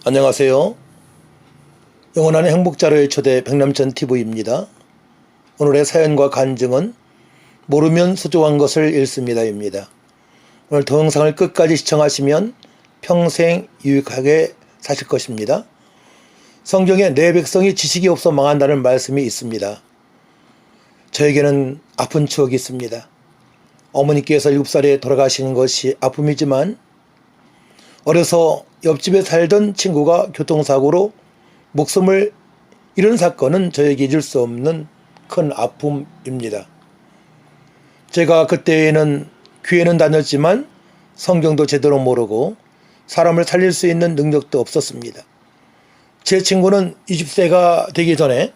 안녕하세요. 영원한 행복자료의 초대 백남천TV입니다. 오늘의 사연과 간증은 모르면 소중한 것을 잃습니다입니다. 오늘 동영상을 끝까지 시청하시면 평생 유익하게 사실 것입니다. 성경에 내 백성이 지식이 없어 망한다는 말씀이 있습니다. 저에게는 아픈 추억이 있습니다. 어머니께서 7살에 돌아가신 것이 아픔이지만 어려서 옆집에 살던 친구가 교통사고로 목숨을 잃은 사건은 저에게 잊을 수 없는 큰 아픔입니다. 제가 그때에는 교회는 다녔지만 성경도 제대로 모르고 사람을 살릴 수 있는 능력도 없었습니다. 제 친구는 20세가 되기 전에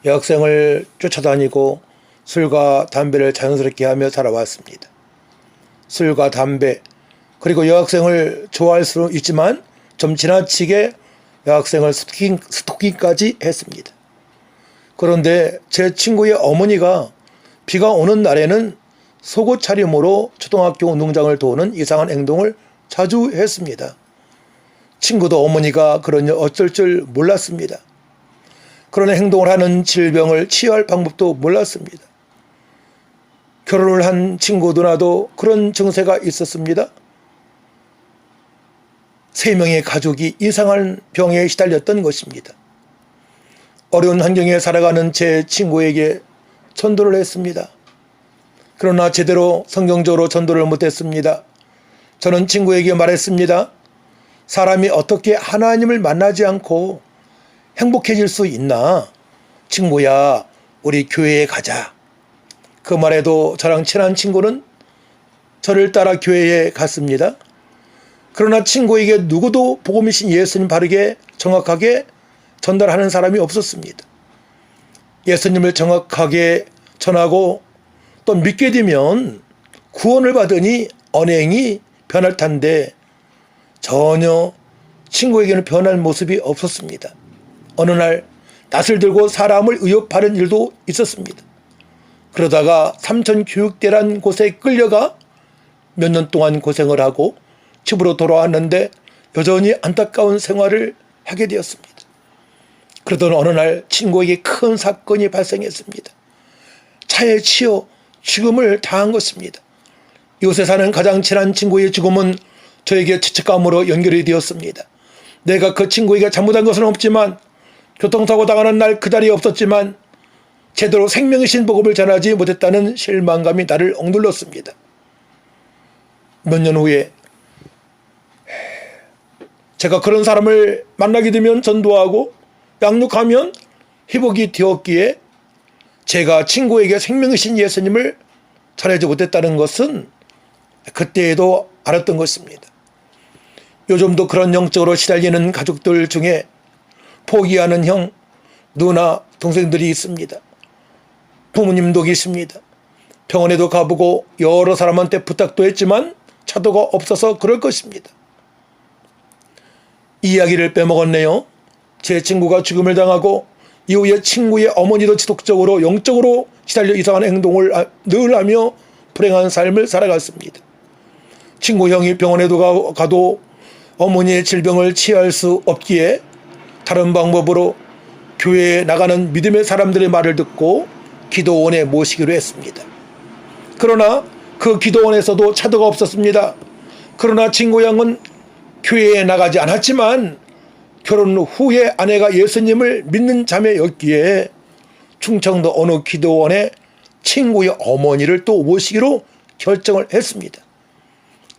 여학생을 쫓아다니고 술과 담배를 자연스럽게 하며 살아왔습니다. 술과 담배 그리고 여학생을 좋아할 수 있지만 좀 지나치게 여학생을 스토킹까지 했습니다. 그런데 제 친구의 어머니가 비가 오는 날에는 속옷 차림으로 초등학교 운동장을 도는 이상한 행동을 자주 했습니다. 친구도 어머니가 그러니 어쩔 줄 몰랐습니다. 그런 행동을 하는 질병을 치유할 방법도 몰랐습니다. 결혼을 한 친구 누나도 그런 증세가 있었습니다. 3명의 가족이 이상한 병에 시달렸던 것입니다. 어려운 환경에 살아가는 제 친구에게 전도를 했습니다. 그러나 제대로 성경적으로 전도를 못했습니다. 저는 친구에게 말했습니다. 사람이 어떻게 하나님을 만나지 않고 행복해질 수 있나? 친구야, 우리 교회에 가자. 그 말에도 저랑 친한 친구는 저를 따라 교회에 갔습니다. 그러나 친구에게 누구도 복음이신 예수님 바르게 정확하게 전달하는 사람이 없었습니다. 예수님을 정확하게 전하고 또 믿게 되면 구원을 받으니 언행이 변할 텐데 전혀 친구에게는 변할 모습이 없었습니다. 어느 날 낯을 들고 사람을 의협하는 일도 있었습니다. 그러다가 삼천교육대란 곳에 끌려가 몇 년 동안 고생을 하고 집으로 돌아왔는데 여전히 안타까운 생활을 하게 되었습니다. 그러던 어느 날 친구에게 큰 사건이 발생했습니다. 차에 치여 죽음을 당한 것입니다. 이곳에 사는 가장 친한 친구의 죽음은 저에게 죄책감으로 연결이 되었습니다. 내가 그 친구에게 잘못한 것은 없지만 교통사고 당하는 날 그 자리에 없었지만 제대로 생명이신 복음을 전하지 못했다는 실망감이 나를 억눌렀습니다. 몇 년 후에 제가 그런 사람을 만나게 되면 전도하고 양육하면 회복이 되었기에 제가 친구에게 생명이신 예수님을 전하지 못했다는 것은 그때에도 알았던 것입니다. 요즘도 그런 영적으로 시달리는 가족들 중에 포기하는 형, 누나, 동생들이 있습니다. 부모님도 계십니다. 병원에도 가보고 여러 사람한테 부탁도 했지만 차도가 없어서 그럴 것입니다. 이야기를 빼먹었네요. 제 친구가 죽음을 당하고 이후에 친구의 어머니도 지속적으로 영적으로 시달려 이상한 행동을 늘 하며 불행한 삶을 살아갔습니다. 친구 형이 병원에도 가도 어머니의 질병을 치유할 수 없기에 다른 방법으로 교회에 나가는 믿음의 사람들의 말을 듣고 기도원에 모시기로 했습니다. 그러나 그 기도원에서도 차도가 없었습니다. 그러나 친구 형은 교회에 나가지 않았지만 결혼 후에 아내가 예수님을 믿는 자매였기에 충청도 어느 기도원에 친구의 어머니를 또 모시기로 결정을 했습니다.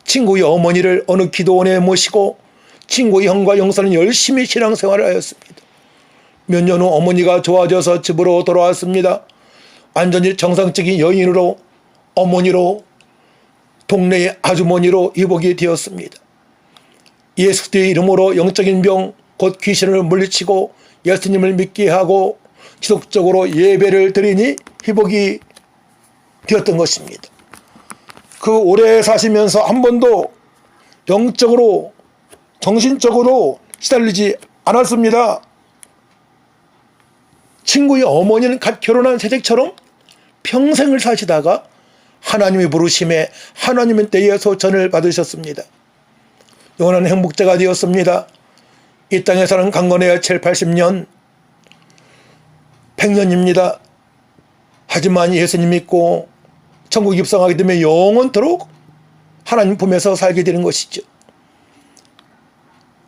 친구의 어머니를 어느 기도원에 모시고 친구의 형과 영사는 열심히 신앙생활을 하였습니다. 몇 년 후 어머니가 좋아져서 집으로 돌아왔습니다. 완전히 정상적인 여인으로 어머니로 동네의 아주머니로 회복이 되었습니다. 예수의 이름으로 영적인 병, 곧 귀신을 물리치고 예수님을 믿게 하고 지속적으로 예배를 드리니 회복이 되었던 것입니다. 그 오래 사시면서 한 번도 영적으로 정신적으로 시달리지 않았습니다. 친구의 어머니는 갓 결혼한 새댁처럼 평생을 사시다가 하나님의 부르심에 하나님의 때에 소천을 받으셨습니다. 영원한 행복자가 되었습니다. 이 땅에 사는 강건해야 7, 80년, 100년입니다. 하지만 예수님 믿고 천국 입성하게 되면 영원토록 하나님 품에서 살게 되는 것이죠.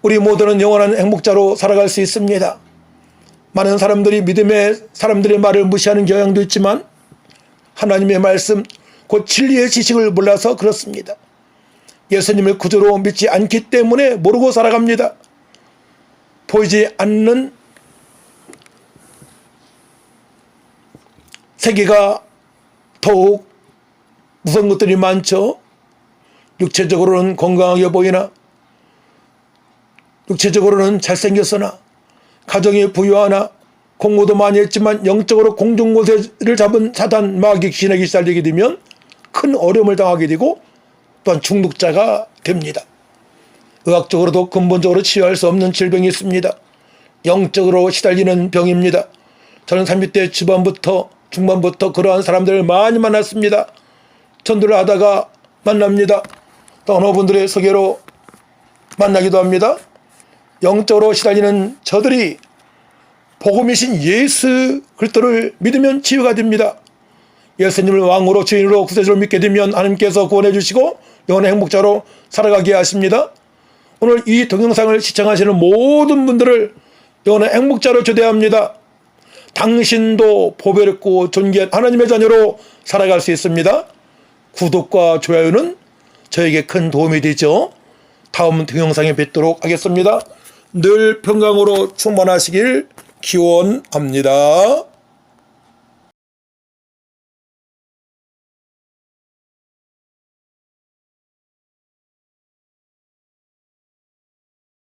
우리 모두는 영원한 행복자로 살아갈 수 있습니다. 많은 사람들이 믿음의 사람들의 말을 무시하는 경향도 있지만 하나님의 말씀, 곧 진리의 지식을 몰라서 그렇습니다. 예수님을 구주로 믿지 않기 때문에 모르고 살아갑니다. 보이지 않는 세계가 더욱 무서운 것들이 많죠. 육체적으로는 건강하게 보이나, 육체적으로는 잘생겼으나, 가정이 부유하나, 공부도 많이 했지만 영적으로 공중고세를 잡은 사단 마귀 귀신에게 시달리게 되면 큰 어려움을 당하게 되고 또한 중독자가 됩니다. 의학적으로도 근본적으로 치유할 수 없는 질병이 있습니다. 영적으로 시달리는 병입니다. 저는 30대 중반부터 그러한 사람들을 많이 만났습니다. 전도를 하다가 만납니다. 또 어느 분들의 소개로 만나기도 합니다. 영적으로 시달리는 저들이 복음이신 예수 그리스도를 믿으면 치유가 됩니다. 예수님을 왕으로 주인으로 구세주로 믿게 되면 하나님께서 구원해 주시고 영원의 행복자로 살아가게 하십니다. 오늘 이 동영상을 시청하시는 모든 분들을 영원의 행복자로 초대합니다. 당신도 보배롭고 존귀한 하나님의 자녀로 살아갈 수 있습니다. 구독과 좋아요는 저에게 큰 도움이 되죠. 다음 동영상에 뵙도록 하겠습니다. 늘 평강으로 충만하시길 기원합니다.